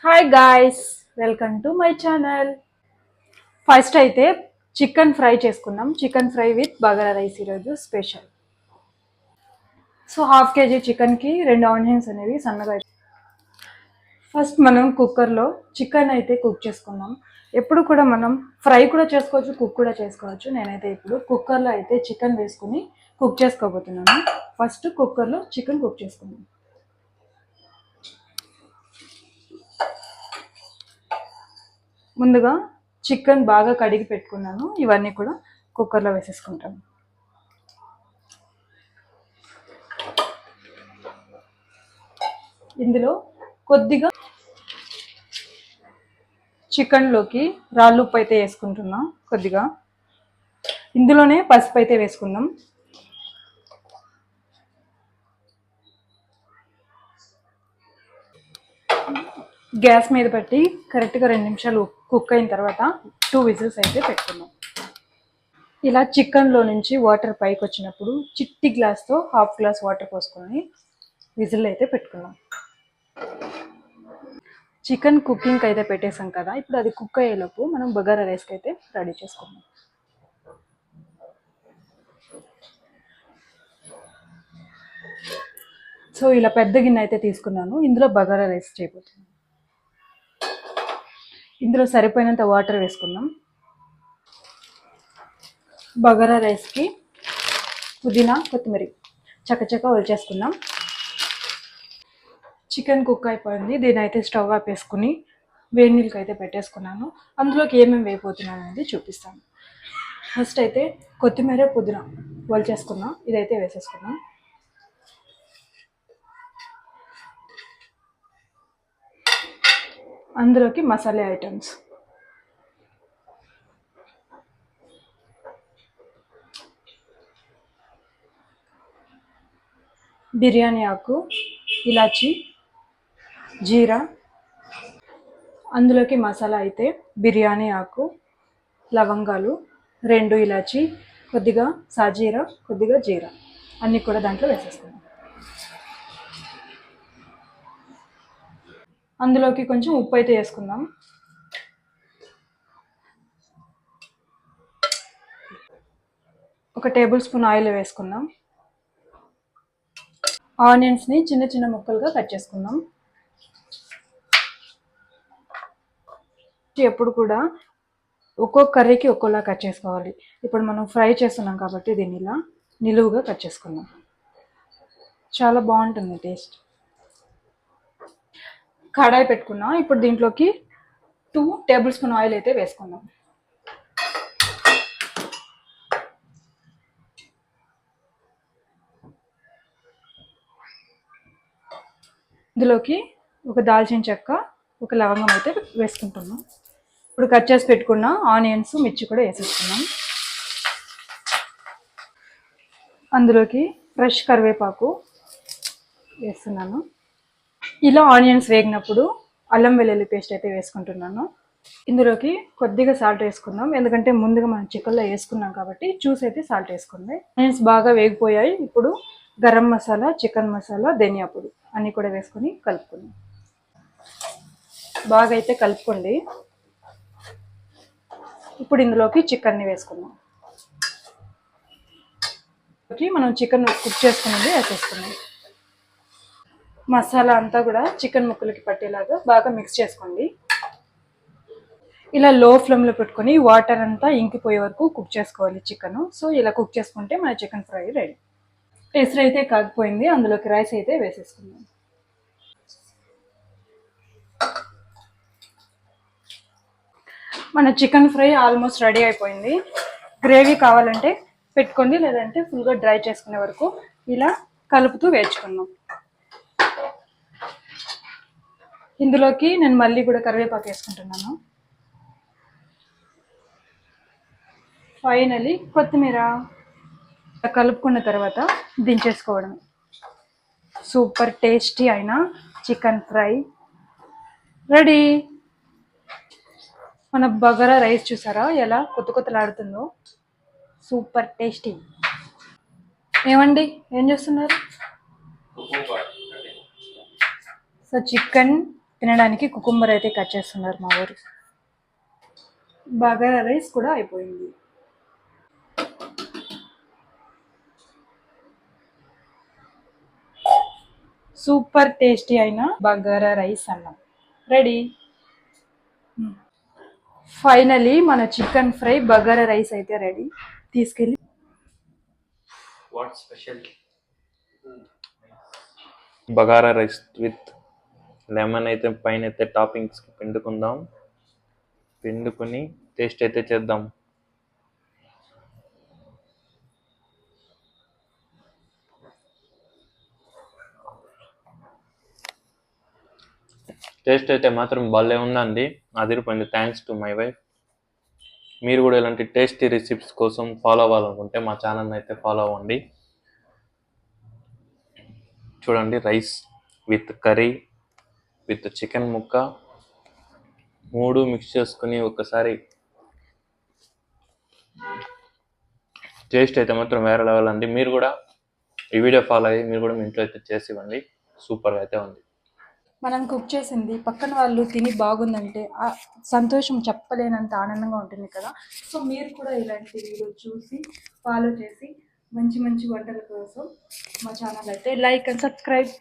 Hi guys, welcome to my channel. First అయితే chicken fry చేసుకుందాం. Chicken fry with bagara rice ఈరోజు special. So half KG చికెన్కి 2 onions అనేవి సన్నగా. ఫస్ట్ మనం కుక్కర్లో చికెన్ అయితే కుక్ చేసుకుందాం. ఎప్పుడు కూడా మనం ఫ్రై కూడా చేసుకోవచ్చు, కుక్ కూడా చేసుకోవచ్చు. నేనైతే ఇప్పుడు కుక్కర్లో అయితే చికెన్ వేసుకుని కుక్ చేసుకోబోతున్నాను. ఫస్ట్ కుక్కర్లో చికెన్ కుక్ చేసుకుందాం. ముందుగా చికెన్ బాగా కడిగి పెట్టుకున్నాను. ఇవన్నీ కూడా కుక్కర్లో వేసేసుకుంటాను. ఇందులో కొద్దిగా చికెన్లోకి రాళ్ళు ఉప్పు అయితే వేసుకుంటున్నా. కొద్దిగా ఇందులోనే పసుపు అయితే వేసుకుందాం. గ్యాస్ మీద పెట్టి కరెక్ట్గా 2 నిమిషాలు కుక్ అయిన తర్వాత 2 విజిల్స్ అయితే పెట్టుకుందాం. ఇలా చికెన్లో నుంచి వాటర్ పైకి వచ్చినప్పుడు చిట్టి గ్లాస్తో హాఫ్ గ్లాస్ వాటర్ పోసుకొని విజిల్ అయితే పెట్టుకుందాం. చికెన్ కుకింగ్కి అయితే పెట్టేసాం కదా, ఇప్పుడు అది కుక్ అయ్యేలోపు మనం బగారా రైస్కి అయితే రెడీ చేసుకుందాం. సో ఇలా పెద్ద గిన్నె అయితే తీసుకున్నాను. ఇందులో బగారా రైస్ చేయబోతున్నాను. ఇందులో సరిపోయినంత వాటర్ వేసుకుందాం. బగారా రైస్కి పుదీనా కొత్తిమీర చక్కచక్క ఒలిచేసుకుందాం. చికెన్ కుక్ అయిపోయింది. దీని అయితే స్టవ్ ఆపేసుకుని వేడి నీళ్ళకి అయితే పెట్టేసుకున్నాను. అందులోకి ఏమేమి వేయబోతున్నాను అనేది చూపిస్తాను. ఫస్ట్ అయితే కొత్తిమీర పుదీనా ఒలిచేసుకుందాం. ఇదైతే వేసేసుకుందాం. అందులోకి మసాలా ఐటమ్స్ బిర్యానీ ఆకు, ఇలాచి, జీరా. అందులోకి మసాలా అయితే బిర్యానీ ఆకు, లవంగాలు, 2 ఇలాచి, కొద్దిగా సాజీరా, కొద్దిగా జీరా అన్నీ కూడా దాంట్లో వేసేసుకుందాం. అందులోకి కొంచెం ఉప్పు అయితే వేసుకుందాం. ఒక టేబుల్ స్పూన్ ఆయిల్ వేసుకుందాం. ఆనియన్స్ని చిన్న చిన్న ముక్కలుగా కట్ చేసుకుందాం. ఎప్పుడు కూడా ఒక్కొక్క కర్రీకి ఒక్కోలా కట్ చేసుకోవాలి. ఇప్పుడు మనం ఫ్రై చేస్తున్నాం కాబట్టి దీన్ని ఇలా నిలువుగా కట్ చేసుకుందాం. చాలా బాగుంటుంది టేస్ట్. కడాయి పెట్టుకున్నాం. ఇప్పుడు దీంట్లోకి 2 టేబుల్ స్పూన్ ఆయిల్ అయితే వేసుకుందాం. ఇందులోకి ఒక దాల్చిన చెక్క, ఒక లవంగం అయితే వేసుకుంటున్నాం. ఇప్పుడు కట్ చేసి పెట్టుకున్న ఆనియన్స్, మిర్చి కూడా వేసేసుకున్నాం. అందులోకి ఫ్రెష్ కరివేపాకు వేస్తున్నాను. ఇలా ఆనియన్స్ వేగినప్పుడు అల్లం వెల్లుల్లి పేస్ట్ అయితే వేసుకుంటున్నాను. ఇందులోకి కొద్దిగా సాల్ట్ వేసుకుందాం. ఎందుకంటే ముందుగా మనం చికెన్లో వేసుకున్నాం కాబట్టి చూసి అయితే సాల్ట్ వేసుకుంది. ఆనియన్స్ బాగా వేగిపోయాయి. ఇప్పుడు గరం మసాలా, చికెన్ మసాలా, ధనియా పొడి అన్నీ కూడా వేసుకొని కలుపుకుందాం. బాగా అయితే కలుపుకోండి. ఇప్పుడు ఇందులోకి చికెన్ని వేసుకుందాం. మనం చికెన్ కుక్ చేసుకున్నది వేసేసుకున్నాం. మసాలా అంతా కూడా చికెన్ ముక్కలకి పట్టేలాగా బాగా మిక్స్ చేసుకోండి. ఇలా లో ఫ్లేమ్లో పెట్టుకొని వాటర్ అంతా ఇంకిపోయే వరకు కుక్ చేసుకోవాలి చికెన్. సో ఇలా కుక్ చేసుకుంటే మన చికెన్ ఫ్రై రెడీ. ఎసరు అయితే కాగిపోయింది. అందులోకి రైస్ అయితే వేసేసుకుందాం. మన చికెన్ ఫ్రై ఆల్మోస్ట్ రెడీ అయిపోయింది. గ్రేవీ కావాలంటే పెట్టుకోండి, లేదంటే ఫుల్గా డ్రై చేసుకునే వరకు ఇలా కలుపుతూ వేయించుకుందాం. ఇందులోకి నేను మళ్ళీ కూడా కరివేపాకు వేసుకుంటున్నాను. ఫైనలీ కొత్తిమీర కలుపుకున్న తర్వాత దించేసుకోవడం. సూపర్ టేస్టీ అయిన చికెన్ ఫ్రై రెడీ. మన బగారా రైస్ చూసారా ఎలా కొత్త కొత్తలాడుతుందో. Super tasty. ఏమండి, ఏం చేస్తున్నారు? సో చికెన్ తినడానికి కుకుంబర్ అయితే కట్ చేస్తున్నారు మా ఊరు. బగారా రైస్ కూడా అయిపోయింది. సూపర్ టేస్టీ అయిన బగారా రైస్ అన్నం రెడీ. ఫైనలీ మన చికెన్ ఫ్రై బగారా రైస్ అయితే రెడీ. తీసుకెళ్ళి what special bagara rice with lemon అయితే పైన అయితే టాపింగ్స్ పిండుకుందాం. పిండుకుని టేస్ట్ అయితే చేద్దాం. టేస్ట్ అయితే మాత్రం భలే ఉందండి, అదిరిపోయింది. Thanks to my wife. మీరు కూడా ఇలాంటి టేస్టీ రెసిపీస్ కోసం ఫాలో అవ్వాలనుకుంటే మా ఛానల్ అయితే ఫాలో అవ్వండి. చూడండి, rice with curry with chicken ముక్క 3 మిక్స్ చేసుకుని ఒకసారి టేస్ట్ అయితే మాత్రం వేరే లెవెల్ అండి. మీరు కూడా ఈ వీడియో ఫాలో అయ్యి మీరు కూడా మీ ఇంట్లో అయితే చేసి ఇవ్వండి. సూపర్గా అయితే ఉంది. మనం కుక్ చేసింది పక్కన వాళ్ళు తిని బాగుందంటే ఆ సంతోషం చెప్పలేనంత ఆనందంగా ఉంటుంది కదా. సో మీరు కూడా ఇలాంటి వీడియో చూసి ఫాలో చేసి మంచి మంచి వంటల కోసం మా ఛానల్ అయితే లైక్ అండ్ సబ్స్క్రైబ్.